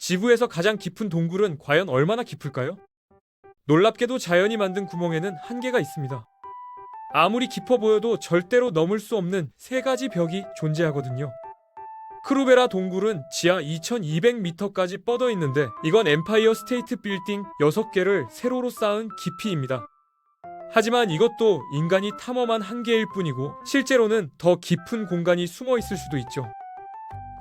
지구에서 가장 깊은 동굴은 과연 얼마나 깊을까요? 놀랍게도 자연이 만든 구멍에는 한계가 있습니다. 아무리 깊어 보여도 절대로 넘을 수 없는 세 가지 벽이 존재하거든요. 크루베라 동굴은 지하 2200m까지 뻗어 있는데 이건 엠파이어 스테이트 빌딩 6개를 세로로 쌓은 깊이입니다. 하지만 이것도 인간이 탐험한 한계일 뿐이고 실제로는 더 깊은 공간이 숨어 있을 수도 있죠.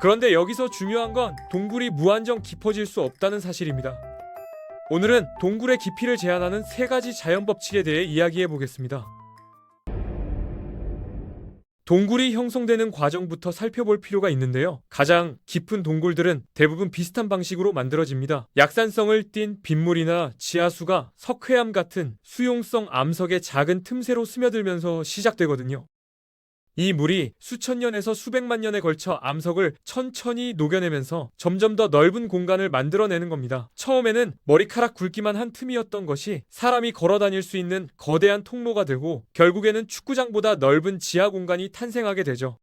그런데 여기서 중요한 건 동굴이 무한정 깊어질 수 없다는 사실입니다. 오늘은 동굴의 깊이를 제한하는 세 가지 자연 법칙에 대해 이야기해 보겠습니다. 동굴이 형성되는 과정부터 살펴볼 필요가 있는데요. 가장 깊은 동굴들은 대부분 비슷한 방식으로 만들어집니다. 약산성을 띤 빗물이나 지하수가 석회암 같은 수용성 암석의 작은 틈새로 스며들면서 시작되거든요. 이 물이 수천 년에서 수백만 년에 걸쳐 암석을 천천히 녹여내면서 점점 더 넓은 공간을 만들어내는 겁니다. 처음에는 머리카락 굵기만 한 틈이었던 것이 사람이 걸어 다닐 수 있는 거대한 통로가 되고 결국에는 축구장보다 넓은 지하 공간이 탄생하게 되죠.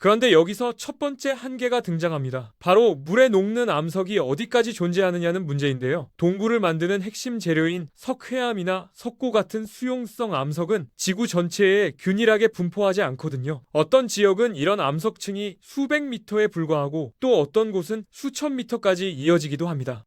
그런데 여기서 첫 번째 한계가 등장합니다. 바로 물에 녹는 암석이 어디까지 존재하느냐는 문제인데요. 동굴을 만드는 핵심 재료인 석회암이나 석고 같은 수용성 암석은 지구 전체에 균일하게 분포하지 않거든요. 어떤 지역은 이런 암석층이 수백 미터에 불과하고 또 어떤 곳은 수천 미터까지 이어지기도 합니다.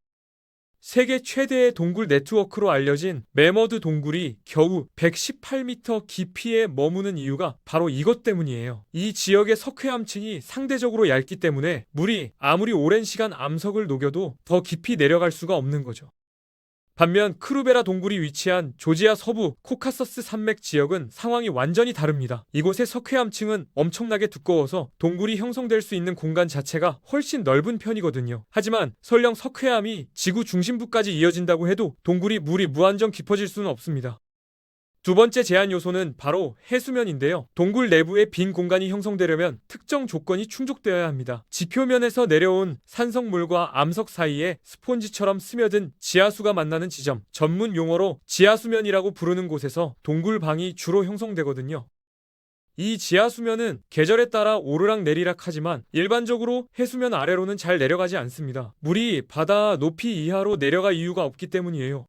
세계 최대의 동굴 네트워크로 알려진 매머드 동굴이 겨우 118m 깊이에 머무는 이유가 바로 이것 때문이에요. 이 지역의 석회암층이 상대적으로 얇기 때문에 물이 아무리 오랜 시간 암석을 녹여도 더 깊이 내려갈 수가 없는 거죠. 반면 크루베라 동굴이 위치한 조지아 서부 코카서스 산맥 지역은 상황이 완전히 다릅니다. 이곳의 석회암층은 엄청나게 두꺼워서 동굴이 형성될 수 있는 공간 자체가 훨씬 넓은 편이거든요. 하지만 설령 석회암이 지구 중심부까지 이어진다고 해도 동굴이 물이 무한정 깊어질 수는 없습니다. 두 번째 제한 요소는 바로 해수면인데요. 동굴 내부에 빈 공간이 형성되려면 특정 조건이 충족되어야 합니다. 지표면에서 내려온 산성물과 암석 사이에 스폰지처럼 스며든 지하수가 만나는 지점, 전문 용어로 지하수면이라고 부르는 곳에서 동굴방이 주로 형성되거든요. 이 지하수면은 계절에 따라 오르락 내리락 하지만 일반적으로 해수면 아래로는 잘 내려가지 않습니다. 물이 바다 높이 이하로 내려갈 이유가 없기 때문이에요.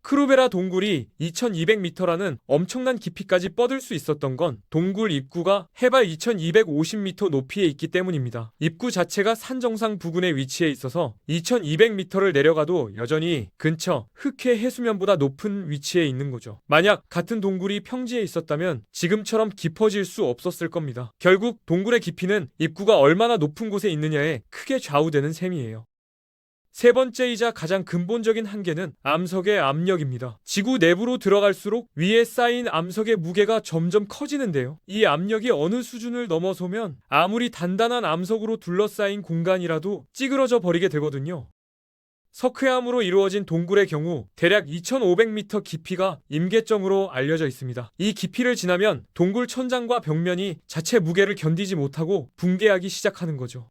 크루베라 동굴이 2200m라는 엄청난 깊이까지 뻗을 수 있었던 건 동굴 입구가 해발 2250m 높이에 있기 때문입니다. 입구 자체가 산 정상 부근에 위치해 있어서 2200m를 내려가도 여전히 근처 흑해 해수면보다 높은 위치에 있는 거죠. 만약 같은 동굴이 평지에 있었다면 지금처럼 깊어질 수 없었을 겁니다. 결국 동굴의 깊이는 입구가 얼마나 높은 곳에 있느냐에 크게 좌우되는 셈이에요. 세 번째이자 가장 근본적인 한계는 암석의 압력입니다. 지구 내부로 들어갈수록 위에 쌓인 암석의 무게가 점점 커지는데요. 이 압력이 어느 수준을 넘어서면 아무리 단단한 암석으로 둘러싸인 공간이라도 찌그러져 버리게 되거든요. 석회암으로 이루어진 동굴의 경우 대략 2500m 깊이가 임계점으로 알려져 있습니다. 이 깊이를 지나면 동굴 천장과 벽면이 자체 무게를 견디지 못하고 붕괴하기 시작하는 거죠.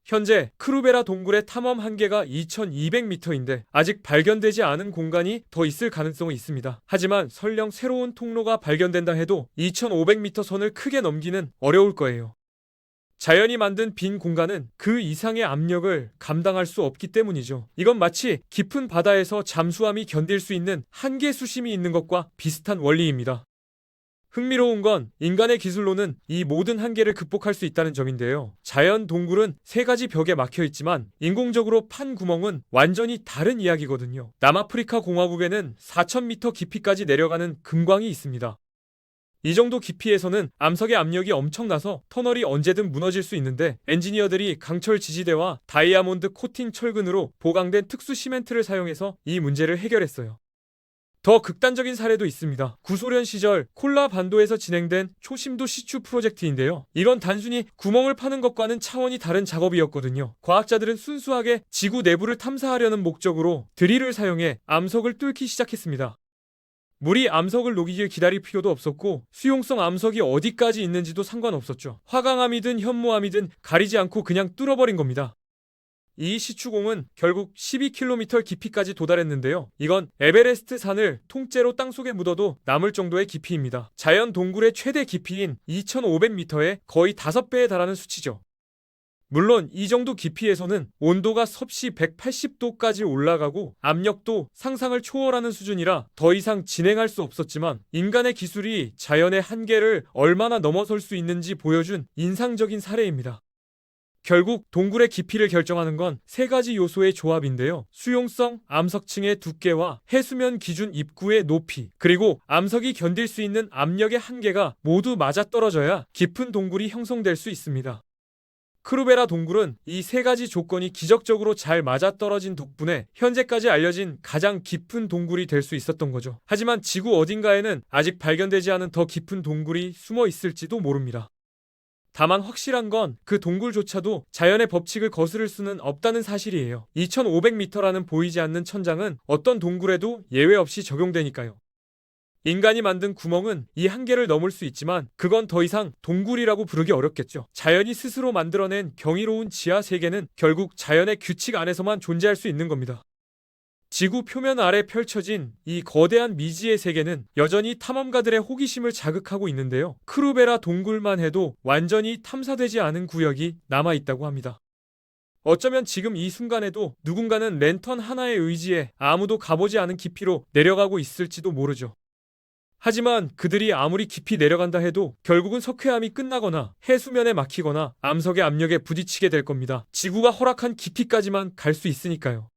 현재 크루베라 동굴의 탐험 한계가 2200m인데 아직 발견되지 않은 공간이 더 있을 가능성이 있습니다. 하지만 설령 새로운 통로가 발견된다 해도 2500m 선을 크게 넘기는 어려울 거예요. 자연이 만든 빈 공간은 그 이상의 압력을 감당할 수 없기 때문이죠. 이건 마치 깊은 바다에서 잠수함이 견딜 수 있는 한계 수심이 있는 것과 비슷한 원리입니다. 흥미로운 건 인간의 기술로는 이 모든 한계를 극복할 수 있다는 점인데요. 자연 동굴은 세 가지 벽에 막혀 있지만 인공적으로 판 구멍은 완전히 다른 이야기거든요. 남아프리카 공화국에는 4000m 깊이까지 내려가는 금광이 있습니다. 이 정도 깊이에서는 암석의 압력이 엄청나서 터널이 언제든 무너질 수 있는데 엔지니어들이 강철 지지대와 다이아몬드 코팅 철근으로 보강된 특수 시멘트를 사용해서 이 문제를 해결했어요. 더 극단적인 사례도 있습니다. 구소련 시절 콜라 반도에서 진행된 초심도 시추 프로젝트인데요. 이건 단순히 구멍을 파는 것과는 차원이 다른 작업이었거든요. 과학자들은 순수하게 지구 내부를 탐사하려는 목적으로 드릴을 사용해 암석을 뚫기 시작했습니다. 물이 암석을 녹이길 기다릴 필요도 없었고 수용성 암석이 어디까지 있는지도 상관없었죠. 화강암이든 현무암이든 가리지 않고 그냥 뚫어버린 겁니다. 이 시추공은 결국 12km 깊이까지 도달했는데요. 이건 에베레스트 산을 통째로 땅속에 묻어도 남을 정도의 깊이입니다. 자연 동굴의 최대 깊이인 2500m에 거의 5배에 달하는 수치죠. 물론 이 정도 깊이에서는 온도가 섭씨 180도까지 올라가고 압력도 상상을 초월하는 수준이라 더 이상 진행할 수 없었지만 인간의 기술이 자연의 한계를 얼마나 넘어설 수 있는지 보여준 인상적인 사례입니다. 결국 동굴의 깊이를 결정하는 건 세 가지 요소의 조합인데요. 수용성, 암석층의 두께와 해수면 기준 입구의 높이, 그리고 암석이 견딜 수 있는 압력의 한계가 모두 맞아떨어져야 깊은 동굴이 형성될 수 있습니다. 크루베라 동굴은 이 세 가지 조건이 기적적으로 잘 맞아떨어진 덕분에 현재까지 알려진 가장 깊은 동굴이 될 수 있었던 거죠. 하지만 지구 어딘가에는 아직 발견되지 않은 더 깊은 동굴이 숨어 있을지도 모릅니다. 다만 확실한 건 그 동굴조차도 자연의 법칙을 거스를 수는 없다는 사실이에요. 2500m라는 보이지 않는 천장은 어떤 동굴에도 예외 없이 적용되니까요. 인간이 만든 구멍은 이 한계를 넘을 수 있지만 그건 더 이상 동굴이라고 부르기 어렵겠죠. 자연이 스스로 만들어낸 경이로운 지하 세계는 결국 자연의 규칙 안에서만 존재할 수 있는 겁니다. 지구 표면 아래 펼쳐진 이 거대한 미지의 세계는 여전히 탐험가들의 호기심을 자극하고 있는데요. 크루베라 동굴만 해도 완전히 탐사되지 않은 구역이 남아있다고 합니다. 어쩌면 지금 이 순간에도 누군가는 랜턴 하나에 의지해 아무도 가보지 않은 깊이로 내려가고 있을지도 모르죠. 하지만 그들이 아무리 깊이 내려간다 해도 결국은 석회암이 끝나거나 해수면에 막히거나 암석의 압력에 부딪히게 될 겁니다. 지구가 허락한 깊이까지만 갈 수 있으니까요.